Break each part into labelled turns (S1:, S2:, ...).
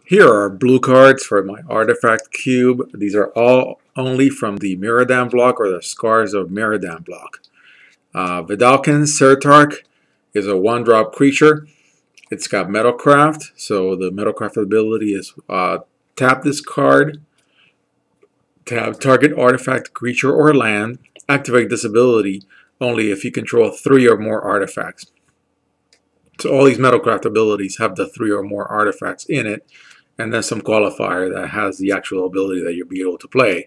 S1: Here are blue cards for my artifact cube. These are all only from the Mirrodin block or the Scars of Mirrodin block. Vedalken Surtarch is a 1-drop creature. It's got Metalcraft, so the Metalcraft ability is tap this card, tap target artifact, creature, or land. Activate this ability only if you control 3 or more artifacts. So all these Metalcraft abilities have the 3 or more artifacts in it, and then some qualifier that has the actual ability that you'll be able to play.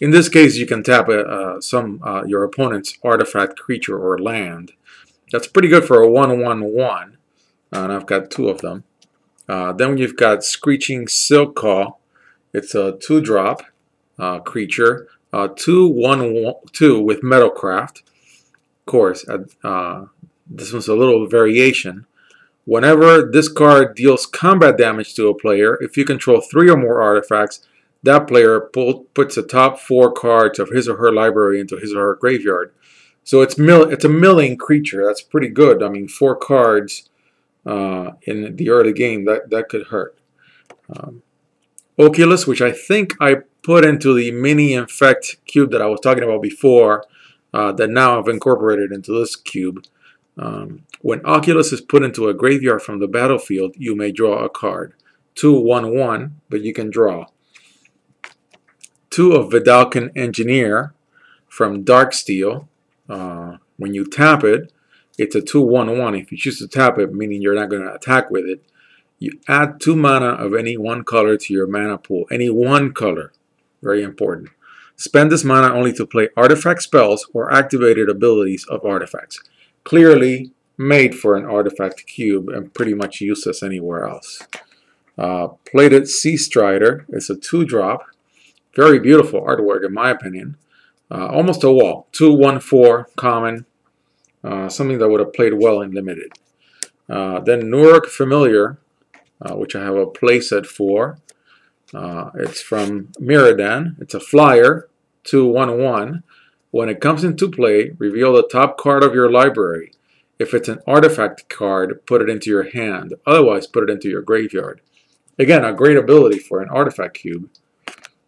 S1: In this case, you can tap your opponent's artifact, creature, or land. That's pretty good for a 1/1/1, and I've got 2 of them. Then you've got Screeching Silkclaw. It's a 2-drop creature, 2/1/2 with Metalcraft. Of course, this one's a little variation. Whenever this card deals combat damage to a player, if you control 3 or more artifacts, that player puts the top 4 cards of his or her library into his or her graveyard. So it's a milling creature. That's pretty good. I mean, 4 cards in the early game, that could hurt. Oculus, which I think I put into the mini infect cube that I was talking about before, that now I've incorporated into this cube. When Oculus is put into a graveyard from the battlefield, you may draw a card. 2/1/1, but you can draw. 2 of Vedalken Engineer from Darksteel. When you tap it, it's a 2/1/1. If you choose to tap it, meaning you're not going to attack with it, you add 2 mana of any 1 color to your mana pool. Any 1 color. Very important. Spend this mana only to play artifact spells or activated abilities of artifacts. Clearly made for an artifact cube and pretty much useless anywhere else. Plated Sea Strider is a 2-drop. Very beautiful artwork in my opinion. Almost a wall. 2/1/4 common. Something that would have played well in limited. Then Nuruk Familiar, which I have a playset for. It's from Mirrodin. It's a flyer. 2/1/1. When it comes into play, reveal the top card of your library. If it's an artifact card, put it into your hand. Otherwise, put it into your graveyard. Again, a great ability for an artifact cube.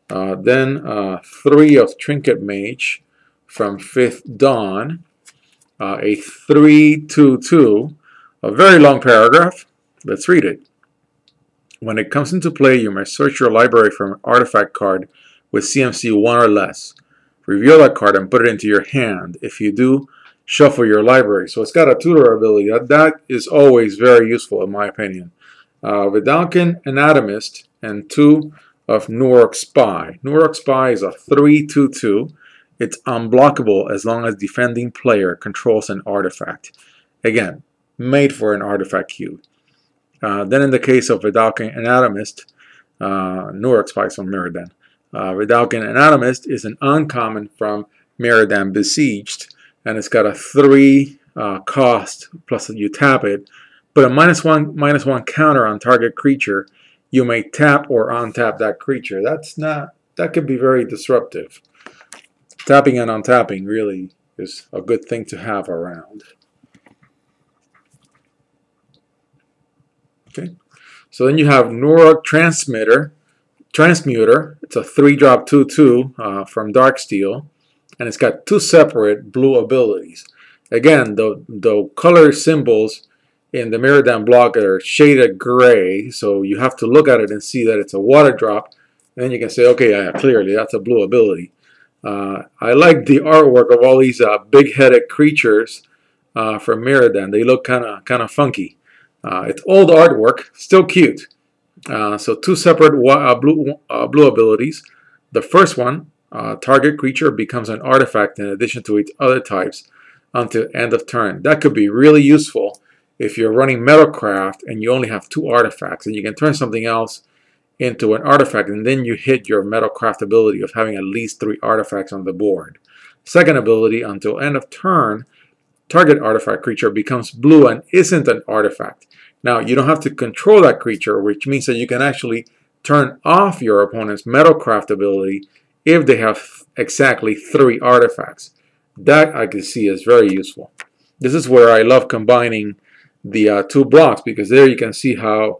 S1: Then 3 of Trinket Mage from 5th Dawn. A 3/2/2. A very long paragraph. Let's read it. When it comes into play, you may search your library for an artifact card with CMC 1 or less. Reveal that card and put it into your hand. If you do, shuffle your library. So it's got a tutor ability. That is always very useful in my opinion. Vedalken Anatomist and 2 of Nuruk Spy. Nuruk Spy is a 3/2/2. It's unblockable as long as defending player controls an artifact. Again, made for an artifact cube. Then in the case of Vedalken Anatomist, Nuruk Spy is from Mirrodin. Vedalken Anatomist is an uncommon from Mirrodin Besieged, and it's got a 3 cost, plus you tap it, but a -1/-1 counter on target creature. You may tap or untap that creature. That could be very disruptive. Tapping and untapping really is a good thing to have around. Okay, so then you have Nuruk Transmuter. It's a 3-drop 2/2 from Darksteel, and it's got 2 separate blue abilities. Again, the color symbols in the Mirrodin block are shaded gray, so you have to look at it and see that it's a water drop, and then you can say, okay, yeah, clearly that's a blue ability. I like the artwork of all these big-headed creatures from Mirrodin. They look kind of funky. It's old artwork, still cute. So 2 separate blue abilities. The first one, target creature becomes an artifact in addition to its other types until end of turn. That could be really useful if you're running Metalcraft and you only have 2 artifacts, and you can turn something else into an artifact, and then you hit your Metalcraft ability of having at least 3 artifacts on the board. Second ability, until end of turn, target artifact creature becomes blue and isn't an artifact. Now, you don't have to control that creature, which means that you can actually turn off your opponent's Metalcraft ability if they have exactly 3 artifacts. That I can see is very useful. This is where I love combining the 2 blocks, because there you can see how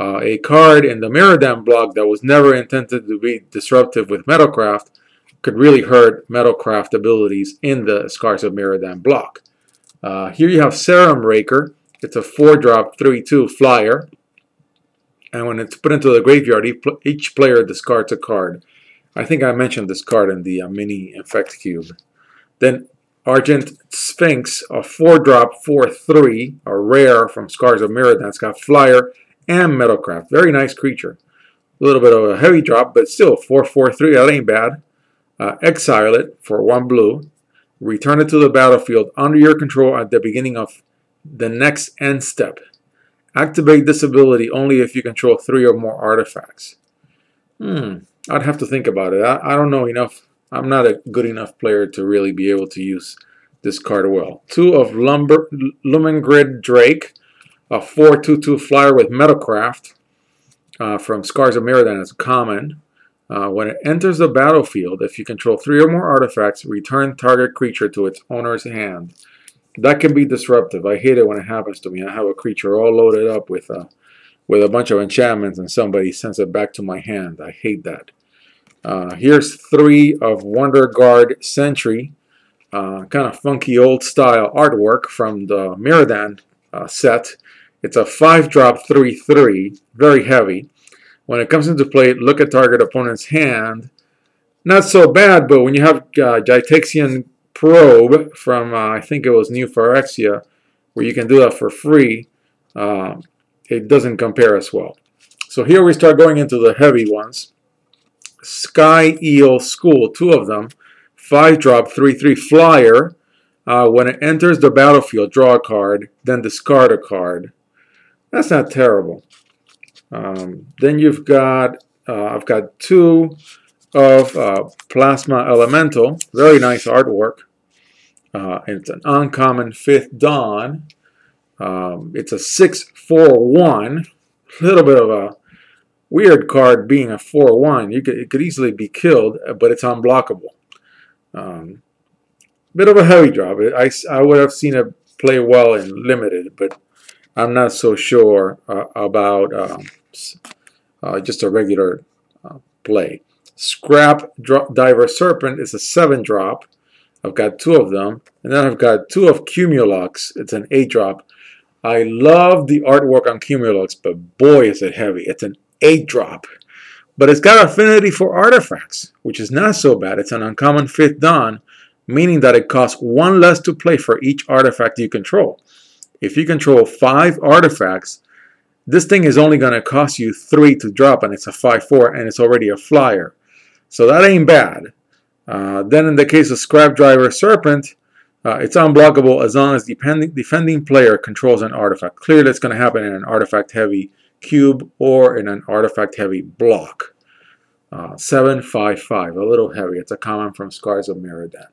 S1: A card in the Miradan block that was never intended to be disruptive with Metalcraft could really hurt Metalcraft abilities in the Scars of Miradan block. Here you have Serum Raker. It's a 4-drop 3/2 flyer. And when it's put into the graveyard, each player discards a card. I think I mentioned this card in the mini Infect Cube. Then Argent Sphinx, a 4-drop 4/3, a rare from Scars of Miradan. It's got flyer and Metalcraft. Very nice creature. A little bit of a heavy drop, but still 4/4/3. That ain't bad. Exile it for 1 blue. Return it to the battlefield under your control at the beginning of the next end step. Activate this ability only if you control 3 or more artifacts. I'd have to think about it. I don't know enough. I'm not a good enough player to really be able to use this card well. 2 of Lumengrid Drake, a 4/2/2 flyer with Metalcraft from Scars of Miradan as common. When it enters the battlefield, if you control 3 or more artifacts, return target creature to its owner's hand. That can be disruptive. I hate it when it happens to me. I have a creature all loaded up with a bunch of enchantments and somebody sends it back to my hand. I hate that. Here's 3 of Wonder Guard Sentry. Kind of funky old style artwork from the Miradan set. It's a 5-drop 3/3, very heavy. When it comes into play, look at target opponent's hand. Not so bad, but when you have Gitaxian Probe from, I think it was New Phyrexia, where you can do that for free, it doesn't compare as well. So here we start going into the heavy ones. Sky Eel School, 2 of them. 5-drop 3/3 flyer. When it enters the battlefield, draw a card, then discard a card. That's not terrible. Then you've got, I've got 2 of Plasma Elemental. Very nice artwork. It's an uncommon 5th Dawn. It's a 6/4/1. A little bit of a weird card being a 4/1. It could easily be killed, but it's unblockable. Bit of a heavy drop. I would have seen it play well in limited, but I'm not so sure about just a regular play. Scrap Diver Serpent is a 7-drop. I've got 2 of them. And then I've got 2 of Cumulux. It's an 8-drop. I love the artwork on Cumulux, but boy is it heavy. It's an 8-drop. But it's got affinity for artifacts, which is not so bad. It's an uncommon 5th Dawn, meaning that it costs 1 less to play for each artifact you control. If you control 5 artifacts, this thing is only going to cost you 3 to drop, and it's a 5/4, and it's already a flyer. So that ain't bad. Then in the case of Scrap Diver Serpent, it's unblockable as long as the defending player controls an artifact. Clearly, it's going to happen in an artifact-heavy cube or in an artifact-heavy block. 7/5/5, a little heavy. It's a common from Scars of Miradan.